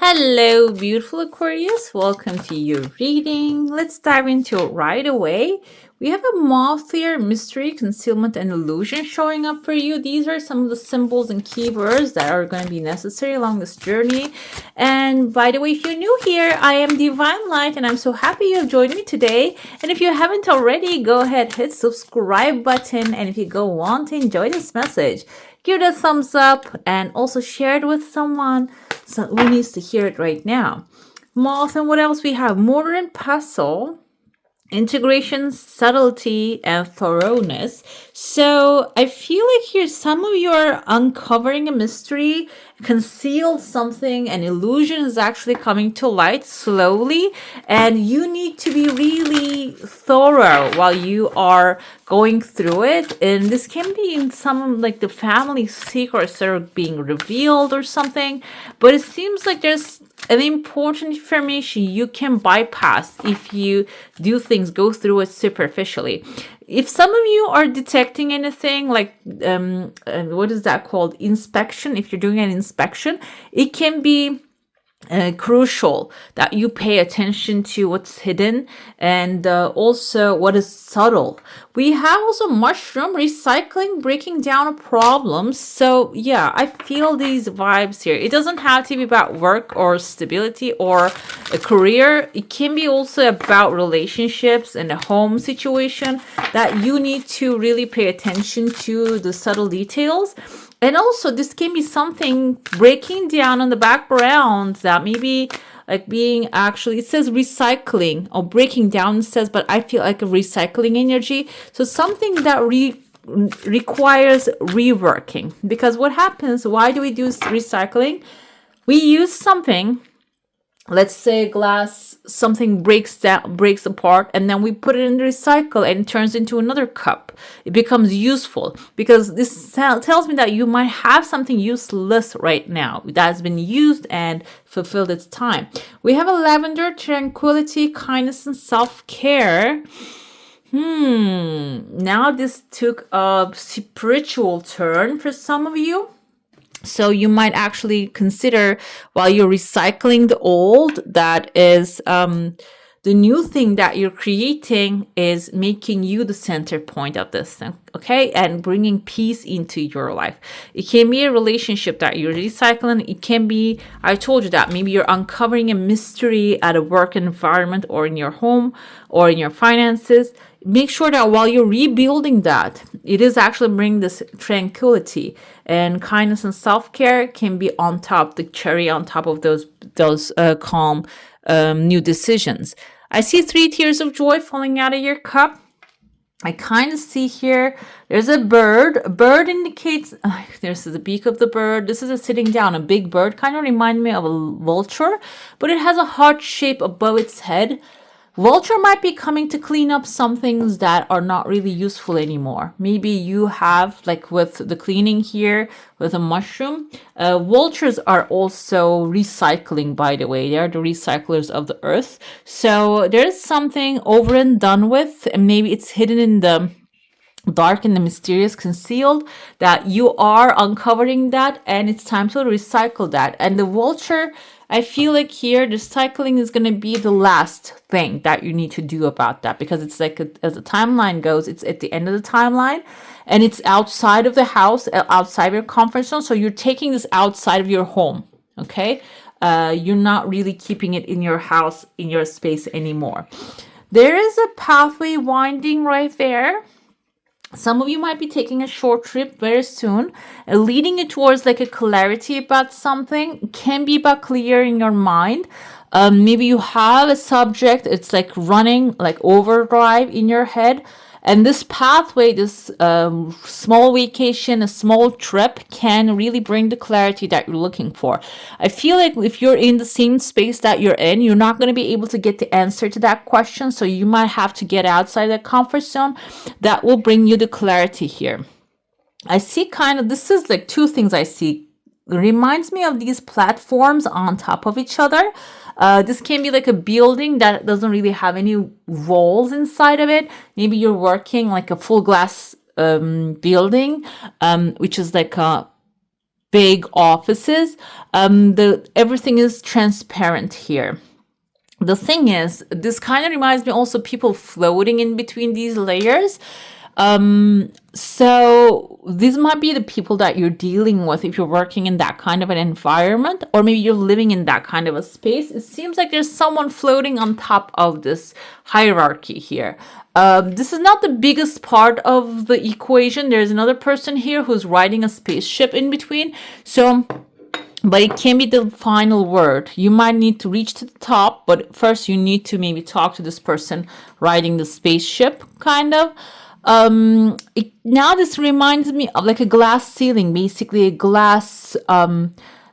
Hello, beautiful Aquarius. Welcome to your reading. Let's dive into it right away. We have a moth here, mystery, concealment, and illusion showing up for you. These are some of the symbols and keywords that are going to be necessary along this journey. And by the way, if you're new here, I am Divine Light, and I'm so happy you have joined me today. And if you haven't already, go ahead, hit subscribe button. And if you go on to enjoy this message, give it a thumbs up and also share it with someone who needs to hear it right now. Moth, and what else we have? Mortar and pestle, integration, subtlety, and thoroughness. So I feel like here some of you are uncovering a mystery, conceal something, an illusion is actually coming to light slowly, and you need to be really thorough while you are going through it. And this can be in some like the family secrets that are being revealed or something, but it seems like there's an important information you can bypass if you do things, go through it superficially. If some of you are detecting anything like what is that called, inspection, if you're doing an inspection, it can be crucial that you pay attention to what's hidden and also what is subtle. We have also mushroom, recycling, breaking down problems. So yeah, I feel these vibes here. It doesn't have to be about work or stability or a career. It can be also about relationships and a home situation that you need to really pay attention to the subtle details. And also, this can be something breaking down on the background that maybe like being actually, it says recycling or breaking down, it says, but I feel like a recycling energy. So something that requires reworking. Because what happens, why do we do recycling? We use something, let's say glass, something breaks apart, and then we put it in the recycle and it turns into another cup. It becomes useful because this tells me that you might have something useless right now that has been used and fulfilled its time. We have a lavender, tranquility, kindness, and self-care. Now this took a spiritual turn for some of you. So you might actually consider, while you're recycling the old, that is the new thing that you're creating is making you the center point of this thing, okay? And bringing peace into your life. It can be a relationship that you're recycling. It can be, I told you that maybe you're uncovering a mystery at a work environment or in your home or in your finances. Make sure that while you're rebuilding that, it is actually bringing this tranquility, and kindness and self-care can be on top, the cherry on top of those calm new decisions. I see 3 tears of joy falling out of your cup. I kind of see here, there's a bird. A bird indicates, there's the beak of the bird. This is a sitting down, a big bird, kind of remind me of a vulture, but it has a heart shape above its head. Vulture might be coming to clean up some things that are not really useful anymore. Maybe you have, like with the cleaning here, with a mushroom. Vultures are also recycling, by the way. They are the recyclers of the earth. So there's something over and done with, and maybe it's hidden in the dark and the mysterious, concealed, that you are uncovering that, and it's time to recycle that. And the vulture, I feel like here the cycling is going to be the last thing that you need to do about that, because it's like as the timeline goes, it's at the end of the timeline and it's outside of the house, outside your comfort zone. So you're taking this outside of your home, okay? You're not really keeping it in your house, in your space anymore. There is a pathway winding right there. Some of you might be taking a short trip very soon, leading you towards like a clarity about something. It can be about clearing your mind. Maybe you have a subject, it's like running like overdrive in your head. And this pathway, this small vacation, a small trip can really bring the clarity that you're looking for. I feel like if you're in the same space that you're in, you're not going to be able to get the answer to that question. So you might have to get outside that comfort zone. That will bring you the clarity here. I see kind of, this is like 2 things I see. It reminds me of these platforms on top of each other. This can be like a building that doesn't really have any walls inside of it. Maybe you're working like a full glass building, which is like a big offices. The everything is transparent here. The thing is, this kind of reminds me also people floating in between these layers. So these might be the people that you're dealing with if you're working in that kind of an environment, or maybe you're living in that kind of a space. It seems like there's someone floating on top of this hierarchy here. This is not the biggest part of the equation. There's another person here who's riding a spaceship in between. So, but it can be the final word. You might need to reach to the top, but first you need to maybe talk to this person riding the spaceship, kind of. Now this reminds me of like a glass ceiling, basically a glass.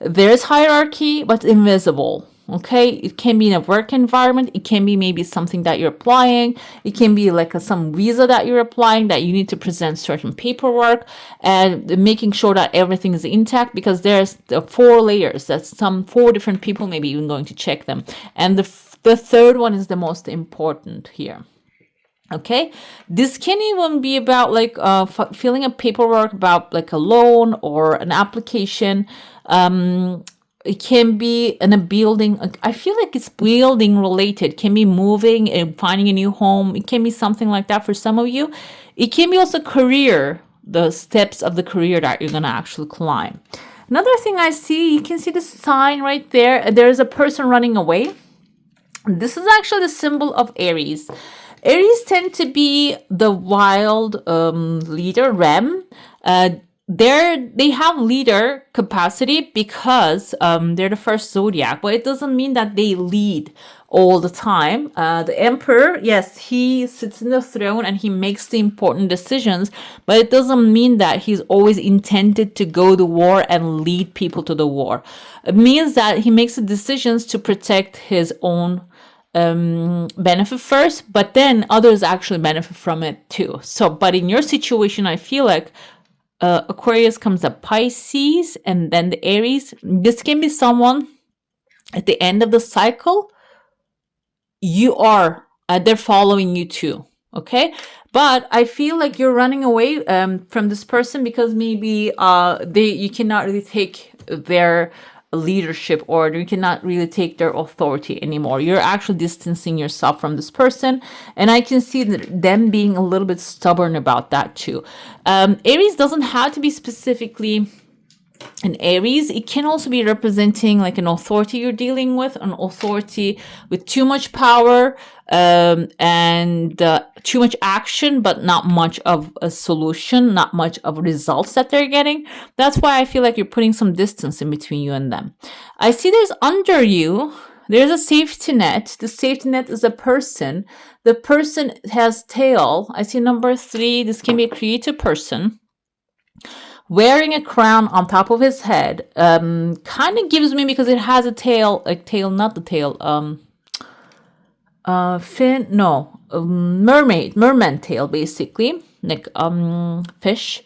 There's hierarchy, but invisible. Okay, it can be in a work environment. It can be maybe something that you're applying. It can be like some visa that you're applying that you need to present certain paperwork and making sure that everything is intact, because there's the 4 layers. That's some 4 different people maybe even going to check them. And the third one is the most important here. Okay, this can even be about like filling a paperwork about like a loan or an application. It can be in a building. I feel like it's building related. It can be moving and finding a new home. It can be something like that for some of you. It can be also career, the steps of the career that you're going to actually climb. Another thing I see, you can see the sign right there. There's a person running away. This is actually the symbol of Aries. Aries tend to be the wild leader, Rem. They have leader capacity because they're the first zodiac, but it doesn't mean that they lead all the time. The emperor, yes, he sits in the throne and he makes the important decisions, but it doesn't mean that he's always intended to go to war and lead people to the war. It means that he makes the decisions to protect his own benefit first, but then others actually benefit from it too. So, but in your situation, I feel like Aquarius comes up Pisces and then the Aries. This can be someone at the end of the cycle. They're following you too. Okay. But I feel like you're running away from this person because maybe you cannot really take their leadership, or you cannot really take their authority anymore. You're actually distancing yourself from this person, and I can see them being a little bit stubborn about that too. Aries doesn't have to be specifically an Aries. It can also be representing like an authority you're dealing with, an authority with too much power and too much action, but not much of a solution, not much of results that they're getting. That's why I feel like you're putting some distance in between you and them. I see there's under you, there's a safety net. The safety net is a person. The person has tail. I see number 3. This can be a creative person wearing a crown on top of his head. Kind of gives me, because it has a tail, not the tail, merman tail, basically, like fish.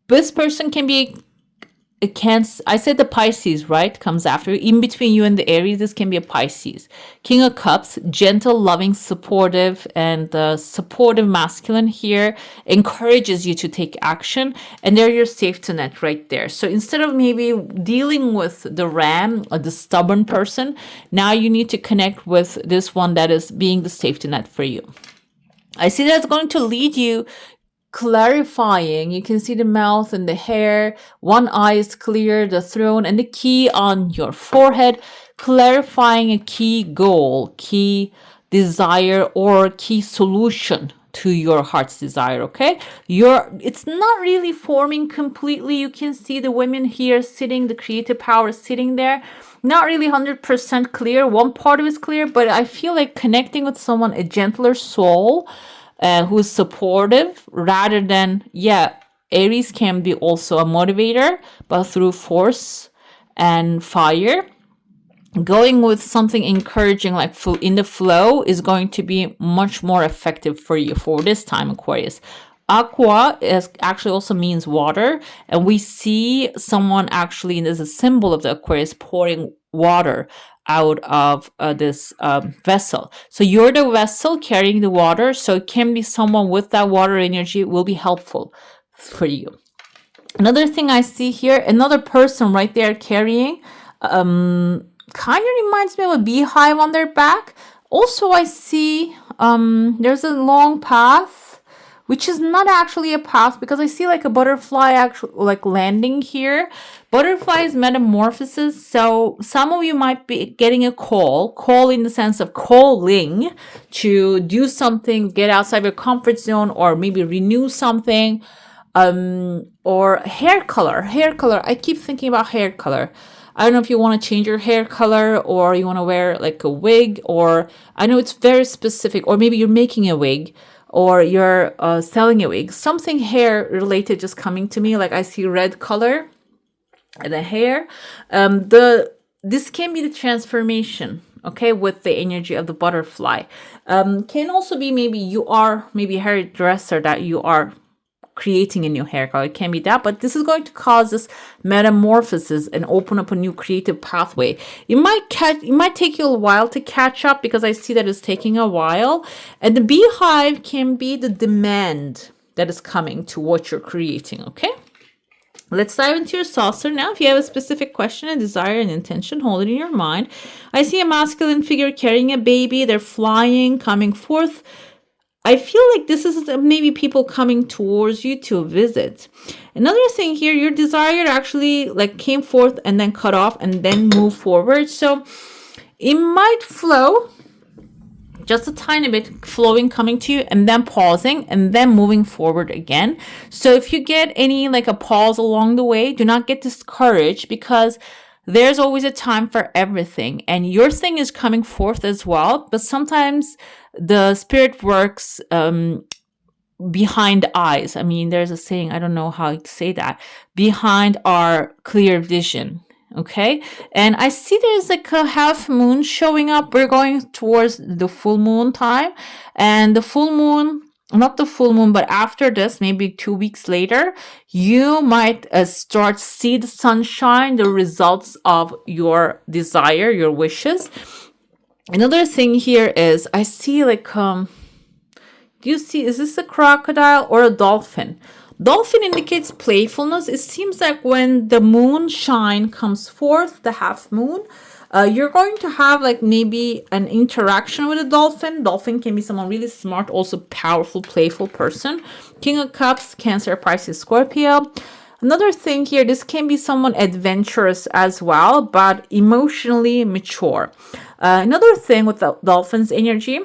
This person can be I said the Pisces, right? Comes after. In between you and the Aries, this can be a Pisces. King of Cups, gentle, loving, supportive, and supportive masculine here encourages you to take action. And they're your safety net right there. So instead of maybe dealing with the ram or the stubborn person, now you need to connect with this one that is being the safety net for you. I see that's going to lead you clarifying. You can see the mouth and the hair. One eye is clear, the throne, and the key on your forehead, clarifying a key goal, key desire, or key solution to your heart's desire. Okay, it's not really forming completely. You can see the women here sitting, the creative power sitting there. Not really 100% clear. One part of it is clear, but I feel like connecting with someone, a gentler soul, who's supportive, rather than, Aries can be also a motivator, but through force and fire. Going with something encouraging, like in the flow, is going to be much more effective for you for this time, Aquarius. Aqua actually also means water, and we see someone actually, and there's a symbol of the Aquarius, pouring water out of this vessel. So you're the vessel carrying the water, so it can be someone with that water energy will be helpful for you. Another thing I see here, another person right there carrying, kind of reminds me of a beehive on their back. Also, I see there's a long path, which is not actually a path because I see like a butterfly actually like landing here. Butterflies metamorphosis. So some of you might be getting a call in the sense of calling to do something, get outside your comfort zone, or maybe renew something. Or hair color. I keep thinking about hair color. I don't know if you want to change your hair color or you want to wear like a wig, or I know it's very specific, or maybe you're making a wig or you're selling a wig. Something hair related just coming to me. Like I see red color and the hair. This can be the transformation, okay, with the energy of the butterfly. Can also be maybe you are maybe a hairdresser that you are creating a new hair color. It can be that, but this is going to cause this metamorphosis and open up a new creative pathway. It might take you a while to catch up because I see that it's taking a while. And the beehive can be the demand that is coming to what you're creating, okay? Let's dive into your saucer now. If you have a specific question, a desire, an intention, hold it in your mind. I see a masculine figure carrying a baby. They're flying, coming forth. I feel like this is maybe people coming towards you to visit. Another thing here, your desire actually like came forth and then cut off and then move forward. So it might flow just a tiny bit, flowing, coming to you, and then pausing, and then moving forward again. So if you get any like a pause along the way, do not get discouraged because there's always a time for everything, and your thing is coming forth as well. But sometimes the spirit works behind eyes. I mean, there's a saying, I don't know how to say that, behind our clear vision. Okay. And I see there's like a half moon showing up. We're going towards the full moon time, and the full moon, not the full moon, but after this, maybe 2 weeks later, you might start see the sunshine, the results of your desire, your wishes. Another thing here is I see like, do you see, is this a crocodile or a dolphin? Dolphin indicates playfulness. It seems like when the moonshine comes forth, the half moon, you're going to have like maybe an interaction with a dolphin. Dolphin can be someone really smart, also powerful, playful person. King of Cups, Cancer, Pisces, Scorpio. Another thing here, this can be someone adventurous as well, but emotionally mature. Another thing with the dolphin's energy,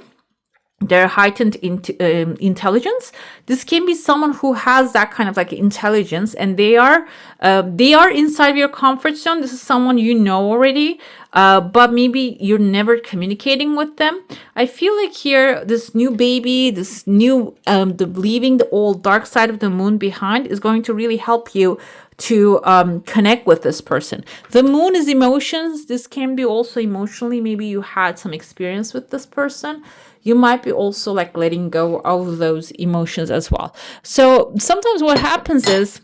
their heightened intelligence. This can be someone who has that kind of like intelligence, and they are inside your comfort zone. This is someone you know already, but maybe you're never communicating with them. I feel like here, this new baby, this new leaving the old dark side of the moon behind is going to really help you to connect with this person. The moon is emotions. This can be also emotionally, maybe you had some experience with this person. You might be also like letting go of those emotions as well. So sometimes what happens is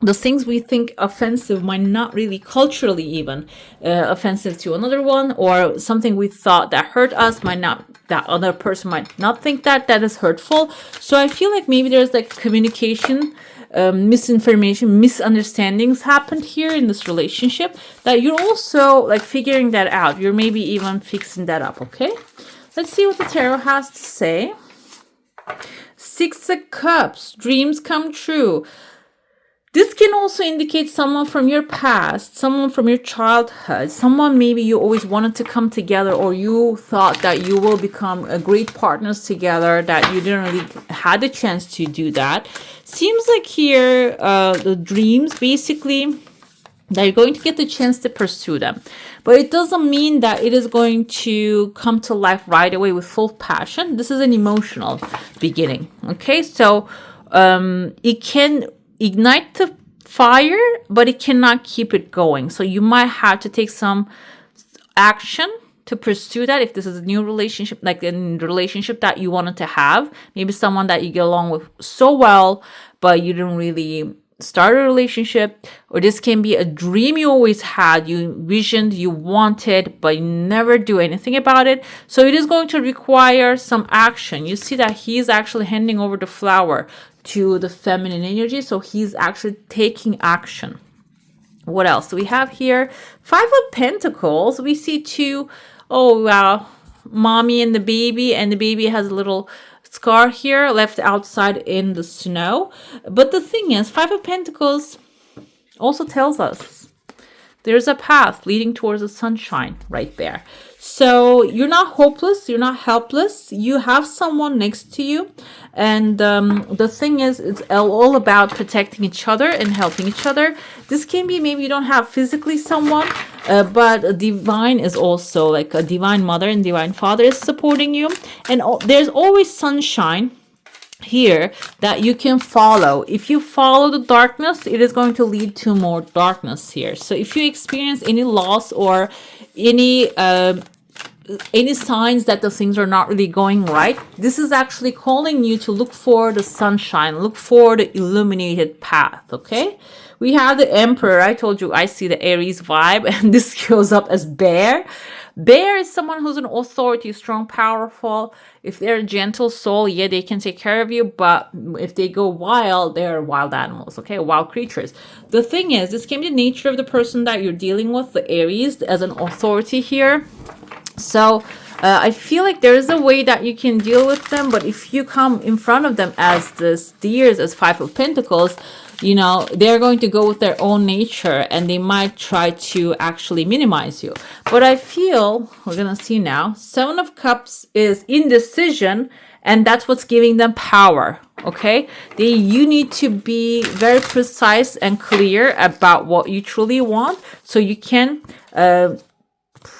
the things we think offensive might not really culturally even offensive to another one, or something we thought that hurt us might not, that other person might not think that is hurtful. So I feel like maybe there's like communication misinformation, misunderstandings happened here in this relationship that you're also like figuring that out. You're maybe even fixing that up. Okay, let's see what the tarot has to say. Six of Cups, dreams come true. This can also indicate someone from your past, someone from your childhood, someone maybe you always wanted to come together, or you thought that you will become a great partners together, that you didn't really had the chance to do that. Seems like here the dreams basically that you're going to get the chance to pursue them. But it doesn't mean that it is going to come to life right away with full passion. This is an emotional beginning. Okay, so it can ignite the fire, but it cannot keep it going. So you might have to take some action to pursue that. If this is a new relationship, like a relationship that you wanted to have, maybe someone that you get along with so well, but you didn't really start a relationship, or this can be a dream you always had, you visioned, you wanted, but you never do anything about it. So it is going to require some action. You see that he's actually handing over the flower to the feminine energy. So he's actually taking action. What else do we have here? 5 of Pentacles. We see two, oh wow, mommy and the baby has a little scar here left outside in the snow. But the thing is, 5 of Pentacles also tells us there's a path leading towards the sunshine right there. So you're not hopeless, you're not helpless, you have someone next to you. And the thing is, it's all about protecting each other and helping each other. This can be, maybe you don't have physically someone, but a divine is also like a divine mother and divine father is supporting you. And there's always sunshine here that you can follow. If you follow the darkness, it is going to lead to more darkness here. So if you experience any loss or any signs that the things are not really going right, this is actually calling you to look for the sunshine, look for the illuminated path. Okay, we have the Emperor. I told you I see the Aries vibe, and this shows up as bear. Bear is someone who's an authority, strong, powerful. If they're a gentle soul, yeah, they can take care of you. But if they go wild, they're wild animals, okay? Wild creatures. The thing is, this can be the nature of the person that you're dealing with, the Aries, as an authority here. So I feel like there is a way that you can deal with them. But if you come in front of them as the steers, as 5 of Pentacles, you know, they're going to go with their own nature and they might try to actually minimize you. But I feel, we're going to see now, 7 of Cups is indecision, and that's what's giving them power. Okay, you need to be very precise and clear about what you truly want, so you can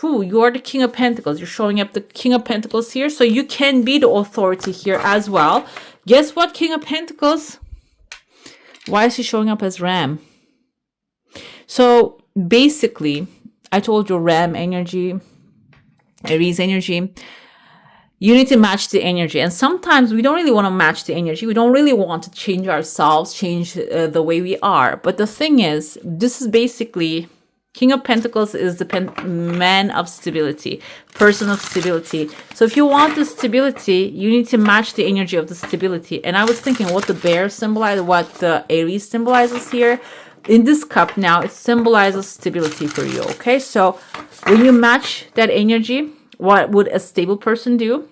you are the King of Pentacles. You're showing up the King of Pentacles here, so you can be the authority here as well. Guess what, King of Pentacles? Why is he showing up as Ram? So basically, I told you Ram energy, Aries energy. You need to match the energy. And sometimes we don't really want to match the energy. We don't really want to change ourselves, change the way we are. But the thing is, this is basically, King of Pentacles is the man of stability, person of stability. So if you want the stability, you need to match the energy of the stability. And I was thinking what the bear symbolizes, what the Aries symbolizes here. In this cup now, it symbolizes stability for you, okay? So when you match that energy, what would a stable person do?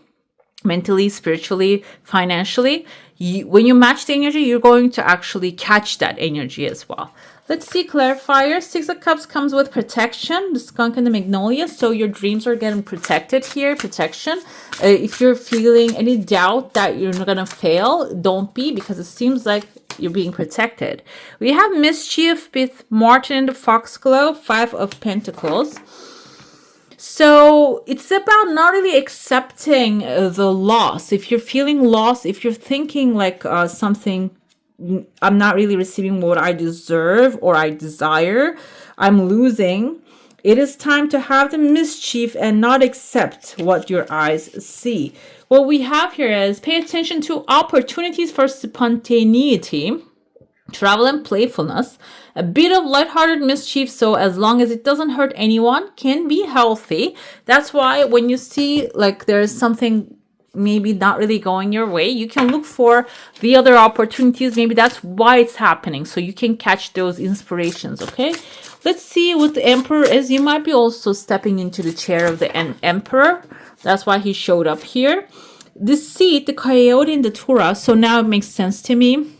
Mentally, spiritually, financially. When you match the energy, you're going to actually catch that energy as well. Let's see, clarifier. 6 of Cups comes with protection, the skunk and the magnolia. So your dreams are getting protected here, protection. If you're feeling any doubt that you're not going to fail, don't be, because it seems like you're being protected. We have mischief with Martin and the Foxglove, 5 of Pentacles. So it's about not really accepting the loss. If you're feeling lost, if you're thinking like something, I'm not really receiving what I deserve or I desire, I'm losing, it is time to have the mischief and not accept what your eyes see. What we have here is pay attention to opportunities for spontaneity, travel and playfulness, a bit of lighthearted mischief, so as long as it doesn't hurt anyone, can be healthy. That's why when you see like there's something maybe not really going your way, you can look for the other opportunities. Maybe that's why it's happening, so you can catch those inspirations. Okay, let's see what the Emperor is. You might be also stepping into the chair of the Emperor. That's why he showed up here. The seat, the coyote and the Torah. So now it makes sense to me.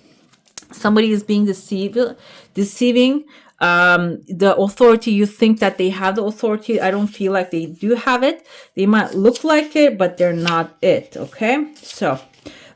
Somebody is being deceiving the authority. You think that they have the authority. I don't feel like they do have it. They might look like it, but they're not it. Okay, so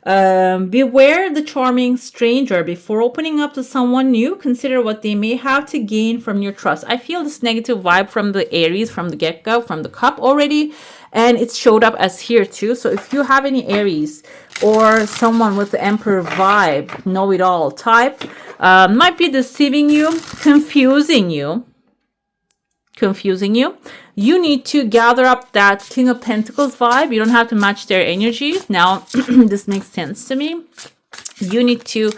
beware the charming stranger. Before opening up to someone new, consider what they may have to gain from your trust. I feel this negative vibe from the Aries, from the get-go, from the cup already, and it showed up as here too. So if you have any Aries or someone with the Emperor vibe, know-it-all type, might be deceiving you, confusing you. You need to gather up that King of Pentacles vibe. You don't have to match their energy. Now, this makes sense to me. You need to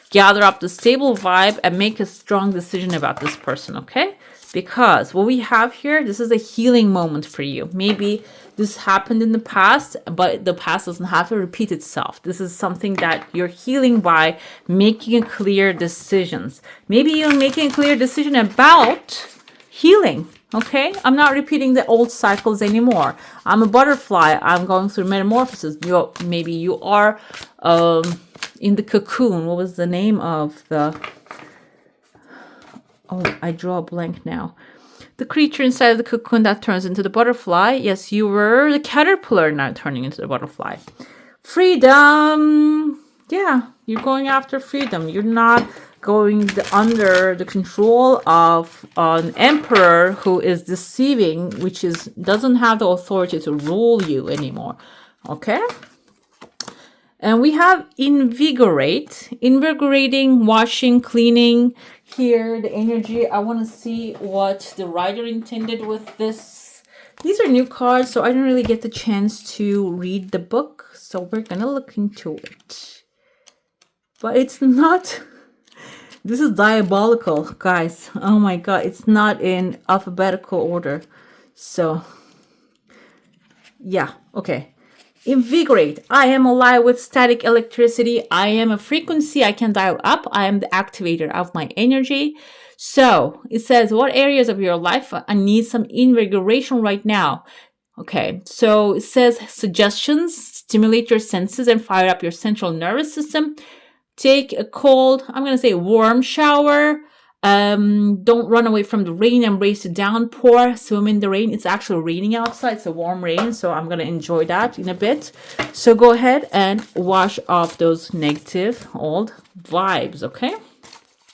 gather up the stable vibe and make a strong decision about this person, okay? Because what we have here, this is a healing moment for you. Maybe this happened in the past, but the past doesn't have to repeat itself. This is something that you're healing by making clear decisions. Maybe you're making a clear decision about healing. Okay, I'm not repeating the old cycles anymore. I'm a butterfly. I'm going through metamorphosis. Maybe you are in the cocoon. What was the name of the... Oh, I draw a blank now. The creature inside of the cocoon that turns into the butterfly. Yes, you were the caterpillar now turning into the butterfly. Freedom. Yeah, you're going after freedom. You're not going under the control of an emperor who is deceiving, which doesn't have the authority to rule you anymore. Okay? And we have invigorate, invigorating, washing, cleaning. Here, the energy. I want to see what the writer intended with this. These are new cards, so I didn't really get the chance to read the book. So we're going to look into it. But it's not... This is diabolical, guys. Oh my God. It's not in alphabetical order. So, yeah. Okay. Invigorate. I am alive with static electricity. I am a frequency I can dial up. I am the activator of my energy. So it says, what areas of your life I need some invigoration right now? Okay, so it says suggestions, stimulate your senses and fire up your central nervous system. Take a cold, I'm going to say warm shower. Don't run away from the rain, embrace the downpour, swim in the rain. It's actually raining outside. It's a warm rain, so I'm going to enjoy that in a bit. So go ahead and wash off those negative old vibes, okay?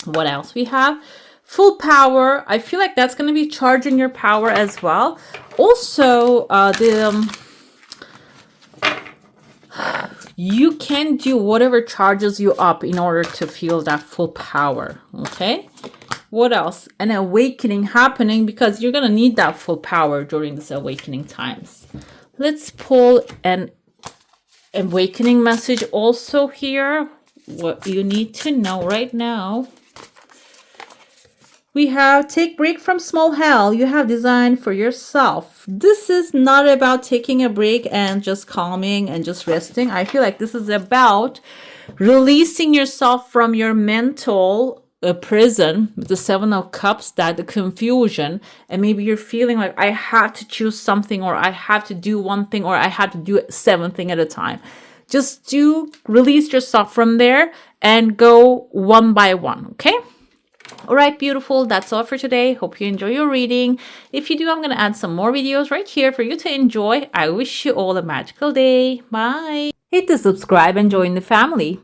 What else we have? Full power. I feel like that's going to be charging your power as well. Also, you can do whatever charges you up in order to feel that full power, okay? What else? An awakening happening, because you're going to need that full power during this awakening times. Let's pull an awakening message also here. What you need to know right now. We have take break from small hell you have designed for yourself. This is not about taking a break and just calming and just resting. I feel like this is about releasing yourself from your mental prison with the Seven of Cups, that the confusion, and maybe you're feeling like I have to choose something, or I have to do one thing, or I have to do 7 things at a time. Just release yourself from there and go one by one, okay? All right, beautiful. That's all for today. Hope you enjoy your reading. If you do, I'm going to add some more videos right here for you to enjoy. I wish you all a magical day. Bye. Hit the subscribe and join the family.